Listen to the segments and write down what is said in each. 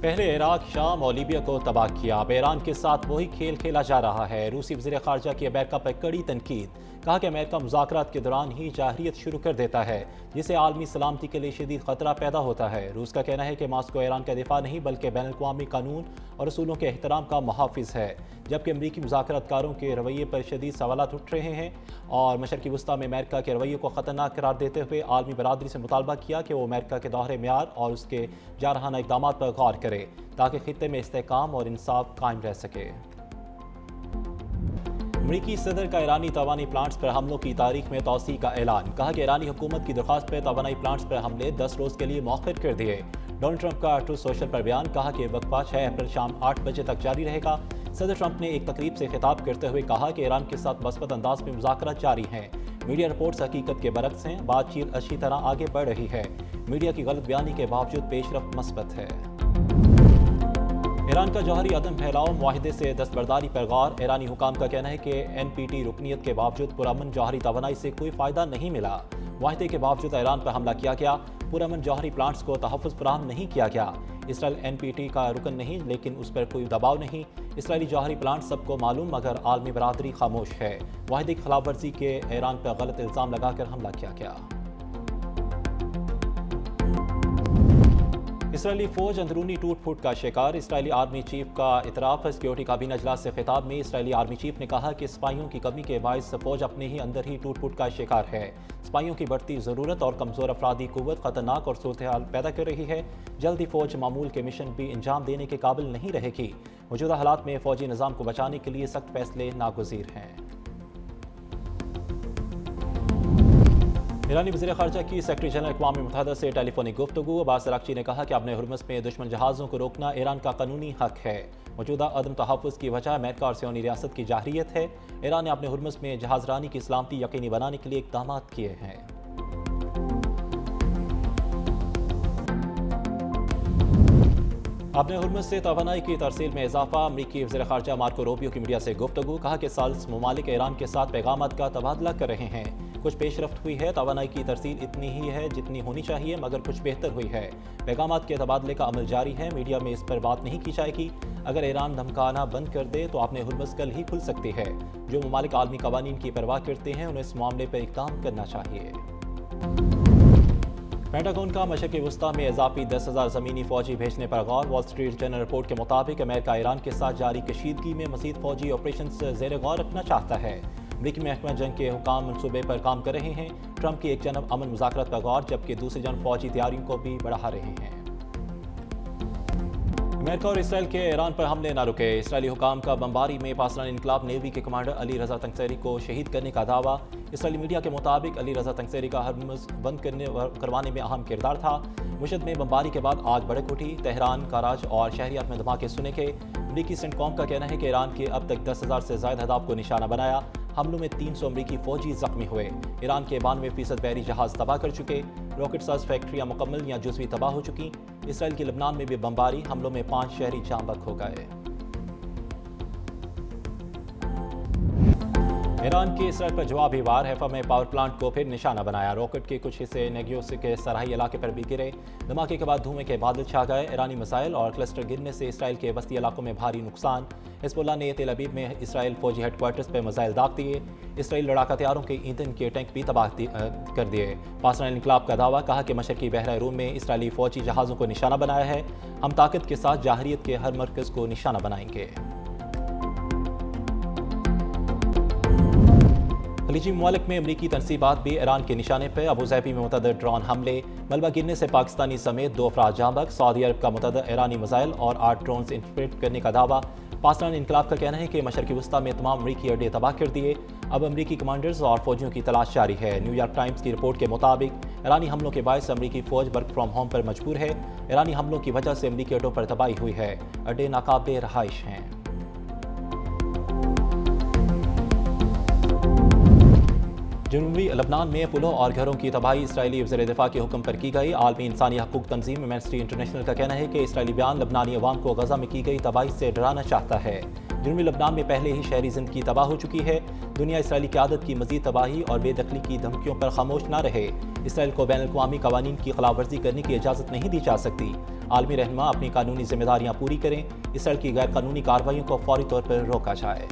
پہلے عراق، شام اور لیبیا کو تباہ کیا، اب ایران کے ساتھ وہی کھیل کھیلا جا رہا ہے۔ روسی وزیر خارجہ کی امریکہ پر کڑی تنقید، کہا کہ امریکہ مذاکرات کے دوران ہی جارحیت شروع کر دیتا ہے، جس سے عالمی سلامتی کے لیے شدید خطرہ پیدا ہوتا ہے۔ روس کا کہنا ہے کہ ماسکو ایران کا دفاع نہیں بلکہ بین الاقوامی قانون اور اصولوں کے احترام کا محافظ ہے، جبکہ امریکی مذاکرات کاروں کے رویے پر شدید سوالات اٹھ رہے ہیں اور مشرقی وسطیٰ میں امریکہ کے رویے کو خطرناک قرار دیتے ہوئے عالمی برادری سے مطالبہ کیا کہ وہ امریکہ کے دوہرے معیار اور اس کے جارحانہ اقدامات پر غور کرے تاکہ خطے میں استحکام اور انصاف قائم رہ سکے۔ امریکی صدر کا ایرانی توانائی پلانٹس پر حملوں کی تاریخ میں توسیع کا اعلان، کہا کہ ایرانی حکومت کی درخواست پر توانائی پلانٹس پر حملے 10 روز کے لیے مؤخر کر دیے۔ ڈونلڈ ٹرمپ کا ٹروتھ سوشل پر بیان، کہا کہ وقفہ 6 اپریل شام 8 بجے تک جاری رہے گا۔ صدر ٹرمپ نے ایک تقریب سے خطاب کرتے ہوئے کہا کہ ایران کے ساتھ مثبت انداز میں مذاکرات جاری ہیں۔ میڈیا رپورٹس حقیقت کے برعکس ہیں، بات چیت اچھی طرح آگے بڑھ رہی ہے، میڈیا کی غلط بیانی کے باوجود پیش رفت مثبت ہے۔ ایران کا جوہری عدم پھیلاؤ معاہدے سے دستبرداری پر غور، ایرانی حکام کا کہنا ہے کہ NPT رکنیت کے باوجود پرامن جوہری توانائی سے کوئی فائدہ نہیں ملا۔ معاہدے کے باوجود ایران پر حملہ کیا گیا، پرامن جوہری پلانٹس کو تحفظ فراہم نہیں کیا گیا۔ اسرائیل NPT کا رکن نہیں لیکن اس پر کوئی دباؤ نہیں۔ اسرائیلی جوہری پلانٹ سب کو معلوم مگر عالمی برادری خاموش ہے۔ معاہدے کی خلاف ورزی کے ایران پر غلط الزام لگا کر حملہ کیا گیا۔ اسرائیلی فوج اندرونی ٹوٹ پھوٹ کا شکار، اسرائیلی آرمی چیف کا اعتراف۔ سیکیورٹی کابینہ اجلاس سے خطاب میں اسرائیلی آرمی چیف نے کہا کہ سپاہیوں کی کمی کے باعث فوج اپنے ہی اندر ہی ٹوٹ پھوٹ کا شکار ہے۔ سپاہیوں کی بڑھتی ضرورت اور کمزور افرادی قوت خطرناک اور صورتحال پیدا کر رہی ہے۔ جلدی فوج معمول کے مشن بھی انجام دینے کے قابل نہیں رہے گی۔ موجودہ حالات میں فوجی نظام کو بچانے کے لیے سخت فیصلے ناگزیر ہیں۔ ایرانی وزیر خارجہ کی سیکرٹری جنرل اقوام متحدہ سے ٹیلی فونک گفتگو، عباس اراغچی نے کہا کہ اپنے ہرمز میں دشمن جہازوں کو روکنا ایران کا قانونی حق ہے۔ موجودہ عدم تحفظ کی وجہ امریکہ اور صہیونی ریاست کی جارحیت ہے۔ ایران نے اپنے ہرمز میں جہاز رانی کی سلامتی یقینی بنانے کے لیے اقدامات کیے ہیں۔ اپنے ہرمز سے توانائی کی ترسیل میں اضافہ، امریکی وزیر خارجہ مارکو روبیو کی میڈیا سے گفتگو، کہا کہ ثالث ممالک ایران کے ساتھ پیغامات کا تبادلہ کر رہے ہیں۔ کچھ پیش رفت ہوئی ہے، توانائی کی ترسیل اتنی ہی ہے جتنی ہونی چاہیے مگر کچھ بہتر ہوئی ہے۔ پیغامات کے تبادلے کا عمل جاری ہے، میڈیا میں اس پر بات نہیں کی جائے گی۔ اگر ایران دھمکانا بند کر دے تو اپنے ہرمز کل ہی کھل سکتی ہے۔ جو ممالک عالمی قوانین کی پرواہ کرتے ہیں انہیں اس معاملے پر اقدام کرنا چاہیے۔ پینٹاگون کا مشرق وسطیٰ میں اضافی 10,000 زمینی فوجی بھیجنے پر غور، وال سٹریٹ جرنل رپورٹ کے مطابق امریکہ ایران کے ساتھ جاری کشیدگی میں مزید فوجی آپریشنز زیر غور رکھنا چاہتا ہے۔ امریکی محکمہ جنگ کے حکام منصوبے پر کام کر رہے ہیں۔ ٹرمپ کی ایک جانب امن مذاکرات پر غور جبکہ دوسری جانب فوجی تیاریوں کو بھی بڑھا رہے ہیں۔ امریکہ اور اسرائیل کے ایران پر حملے نہ رکے، اسرائیلی حکام کا بمباری میں پاسداران انقلاب نیوی کے کمانڈر علی رضا تنگسیری کو شہید کرنے کا دعویٰ۔ اسرائیلی میڈیا کے مطابق علی رضا تنگسیری کا ہرمز بند کروانے میں اہم کردار تھا۔ مشہد میں بمباری کے بعد آگ بھڑک اٹھی، تہران، کراچ اور شہریات میں دھماکے سنے گئے۔ امریکی سینٹکام کا کہنا ہے کہ ایران کے اب تک 10,000 سے زائد اہداف کو نشانہ بنایا۔ حملوں میں 300 امریکی فوجی زخمی ہوئے۔ ایران کے 92% بحری جہاز تباہ کر چکے، راکٹ ساز فیکٹریاں مکمل یا جزوی تباہ ہو چکی۔ اسرائیل کی لبنان میں بھی بمباری، حملوں میں 5 شہری جاں بحق ہو گئے۔ ایران کی اسرائیل پر جوابی وار، حیفا میں پاور پلانٹ کو پھر نشانہ بنایا، راکٹ کے کچھ حصے نیگیوس کے سراہی علاقے پر بھی گرے۔ دھماکے کے بعد دھوئیں کے بادل چھا گئے، ایرانی میزائل اور کلسٹر گرنے سے اسرائیل کے وسطی علاقوں میں بھاری نقصان۔ حزب اللہ نے تیل ابیب میں اسرائیل فوجی ہیڈ کوارٹرز پر میزائل داغ دیے، اسرائیل لڑاکا طیاروں کے ایندھن کے ٹینک بھی تباہ کر دیے۔ پاسداران انقلاب کا دعویٰ، کہا کہ مشرقی بحیرہ روم میں اسرائیلی فوجی جہازوں کو نشانہ بنایا ہے، ہم طاقت کے ساتھ جارحیت کے ہر مرکز کو نشانہ بنائیں گے۔ خلیجی ممالک میں امریکی تنصیبات بھی ایران کے نشانے پہ، ابوظہبی میں متعدد ڈرون حملے، ملبہ گرنے سے پاکستانی سمیت 2 افراد جاں بحق، سعودی عرب کا متعدد ایرانی میزائل اور 8 ڈرونز انٹرسپٹ کرنے کا دعویٰ۔ پاسداران انقلاب کا کہنا ہے کہ مشرقی وسطیٰ میں تمام امریکی اڈے تباہ کر دیے، اب امریکی کمانڈرز اور فوجیوں کی تلاش جاری ہے۔ نیویارک ٹائمز کی رپورٹ کے مطابق ایرانی حملوں کے باعث امریکی فوج ورک فرام ہوم پر مجبور ہے، ایرانی حملوں کی وجہ سے امریکی اڈوں پر تباہی ہوئی ہے، اڈے ناقابل رہائش ہیں۔ جنوبی لبنان میں پلوں اور گھروں کی تباہی اسرائیلی وزیر دفاع کے حکم پر کی گئی۔ عالمی انسانی حقوق تنظیم ایمنسٹی انٹرنیشنل کا کہنا ہے کہ اسرائیلی بیان لبنانی عوام کو غزہ میں کی گئی تباہی سے ڈرانا چاہتا ہے۔ جنوبی لبنان میں پہلے ہی شہری زندگی تباہ ہو چکی ہے، دنیا اسرائیلی قیادت کی مزید تباہی اور بے دخلی کی دھمکیوں پر خاموش نہ رہے۔ اسرائیل کو بین الاقوامی قوانین کی خلاف ورزی کرنے کی اجازت نہیں دی جا سکتی۔ عالمی رہنما اپنی قانونی ذمہ داریاں پوری کریں، اس طرح کی غیر قانونی کارروائیوں کو فوری طور پر روکا جائے۔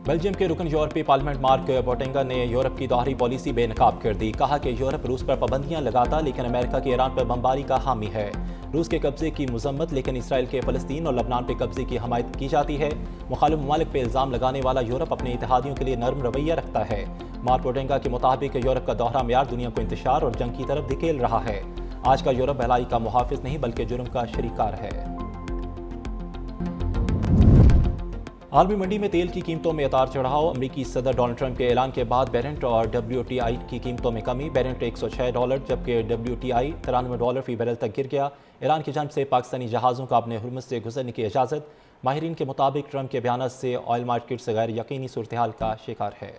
بیلجیم کے رکن یورپی پارلیمنٹ مارک بوٹینگا نے یورپ کی دوہری پالیسی بے نقاب کر دی۔ کہا کہ یورپ روس پر پابندیاں لگاتا لیکن امریکہ کی ایران پر بمباری کا حامی ہے۔ روس کے قبضے کی مذمت لیکن اسرائیل کے فلسطین اور لبنان پہ قبضے کی حمایت کی جاتی ہے۔ مخالف ممالک پہ الزام لگانے والا یورپ اپنے اتحادیوں کے لیے نرم رویہ رکھتا ہے۔ مارک بوٹینگا کے مطابق یورپ کا دوہرا معیار دنیا کو انتشار اور جنگ کی طرف دھکیل رہا ہے۔ آج کا یورپ بھلائی کا محافظ نہیں بلکہ جرم کا شریکار ہے۔ عالمی منڈی میں تیل کی قیمتوں میں اتار چڑھاؤ۔ امریکی صدر ڈونلڈ ٹرمپ کے اعلان کے بعد بیرنٹ اور WTI کی قیمتوں میں کمی۔ بیرنٹ $106 جبکہ WTI $93 فی بیرل تک گر گیا۔ ایران کی جانب سے پاکستانی جہازوں کا اپنے ہرمز سے گزرنے کی اجازت۔ ماہرین کے مطابق ٹرمپ کے بیانات سے آئل مارکیٹس غیر یقینی صورتحال کا شکار ہے۔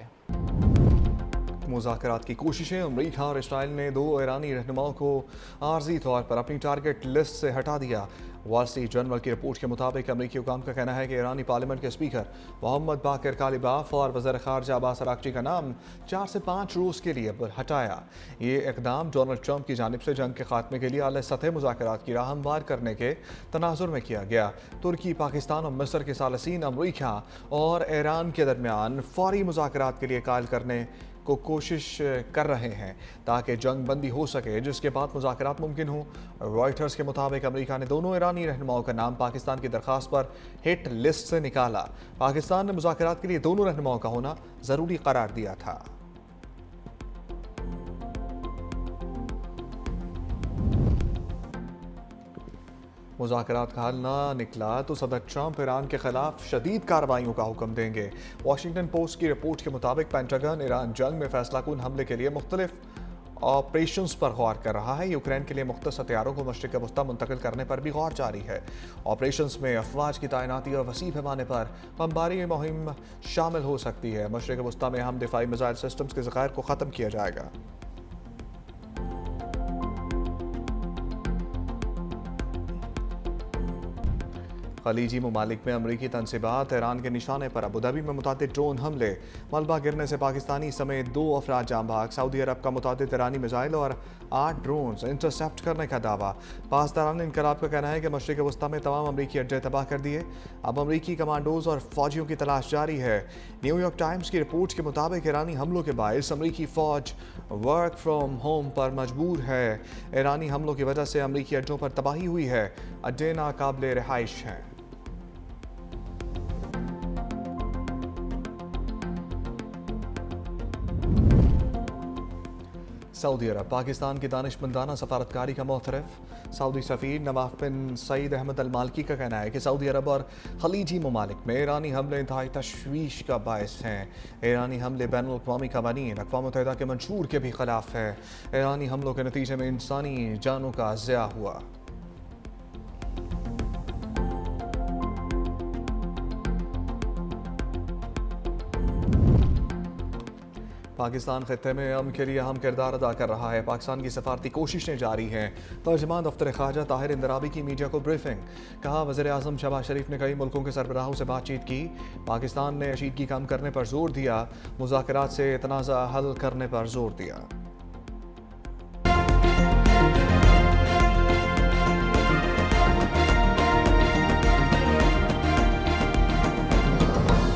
مذاکرات کی کوششیں۔ امریکہ اور اسرائیل نے 2 ایرانی رہنماؤں کو عارضی طور پر اپنی ٹارگٹ لسٹ سے ہٹا دیا۔ وال اسٹریٹ جرنل کی رپورٹ کے مطابق امریکی حکام کا کہنا ہے کہ ایرانی پارلیمنٹ کے اسپیکر محمد باقر کالیباف اور وزیر خارجہ عباس اراغچی کا نام 4 سے 5 روز کے لیے ہٹایا۔ یہ اقدام ڈونلڈ ٹرمپ کی جانب سے جنگ کے خاتمے کے لیے اعلی سطح مذاکرات کی راہ ہموار کرنے کے تناظر میں کیا گیا۔ ترکی، پاکستان اور مصر کے ثالثین امریکہ اور ایران کے درمیان فوری مذاکرات کے لیے قائل کرنے کو کوشش کر رہے ہیں تاکہ جنگ بندی ہو سکے جس کے بعد مذاکرات ممکن ہوں۔ رائٹرز کے مطابق امریکہ نے دونوں ایرانی رہنماؤں کا نام پاکستان کی درخواست پر ہٹ لسٹ سے نکالا۔ پاکستان نے مذاکرات کے لیے دونوں رہنماؤں کا ہونا ضروری قرار دیا تھا۔ مذاکرات کا حل نہ نکلا تو صدر ٹرمپ ایران کے خلاف شدید کارروائیوں کا حکم دیں گے۔ واشنگٹن پوسٹ کی رپورٹ کے مطابق پینٹاگن ایران جنگ میں فیصلہ کن حملے کے لیے مختلف آپریشنز پر غور کر رہا ہے۔ یوکرین کے لیے مختص ہتھیاروں کو مشرق وسطیٰ منتقل کرنے پر بھی غور جاری ہے۔ آپریشنز میں افواج کی تعیناتی اور وسیع پیمانے پر بمباری مہم شامل ہو سکتی ہے۔ مشرق وسطیٰ میں اہم دفاعی میزائل سسٹمز کے ذخائر کو ختم کیا جائے گا۔ خلیجی ممالک میں امریکی تنصیبات ایران کے نشانے پر۔ ابوظہبی میں متعدد ڈرون حملے۔ ملبہ گرنے سے پاکستانی سمیت 2 افراد جاں بحق۔ سعودی عرب کا متعدد ایرانی میزائل اور 8 ڈرونز انٹرسیپٹ کرنے کا دعویٰ۔ پاسداران انقلاب کا کہنا ہے کہ مشرق وسطیٰ میں تمام امریکی اڈے تباہ کر دیے۔ اب امریکی کمانڈوز اور فوجیوں کی تلاش جاری ہے۔ نیو یارک ٹائمز کی رپورٹ کے مطابق ایرانی حملوں کے باعث امریکی فوج ورک فرام ہوم پر مجبور ہے۔ ایرانی حملوں کی وجہ سے امریکی اڈوں پر تباہی ہوئی ہے۔ اڈے ناقابل رہائش ہیں۔ سعودی عرب پاکستان کی دانشمندانہ سفارتکاری کا معترف۔ سعودی سفیر نواف بن سعید احمد المالکی کا کہنا ہے کہ سعودی عرب اور خلیجی ممالک میں ایرانی حملے انتہائی تشویش کا باعث ہیں۔ ایرانی حملے بین الاقوامی قوانین، اقوام متحدہ کے منشور کے بھی خلاف ہے۔ ایرانی حملوں کے نتیجے میں انسانی جانوں کا ضیاع ہوا۔ پاکستان خطے میں امن کے لیے اہم کردار ادا کر رہا ہے۔ پاکستان کی سفارتی کوششیں جاری ہیں۔ ترجمان دفتر خارجہ طاہر اندرابی کی میڈیا کو بریفنگ۔ کہا وزیر اعظم شہباز شریف نے کئی ملکوں کے سربراہوں سے بات چیت کی۔ پاکستان نے کشیدگی کم کرنے پر زور دیا، مذاکرات سے تنازع حل کرنے پر زور دیا۔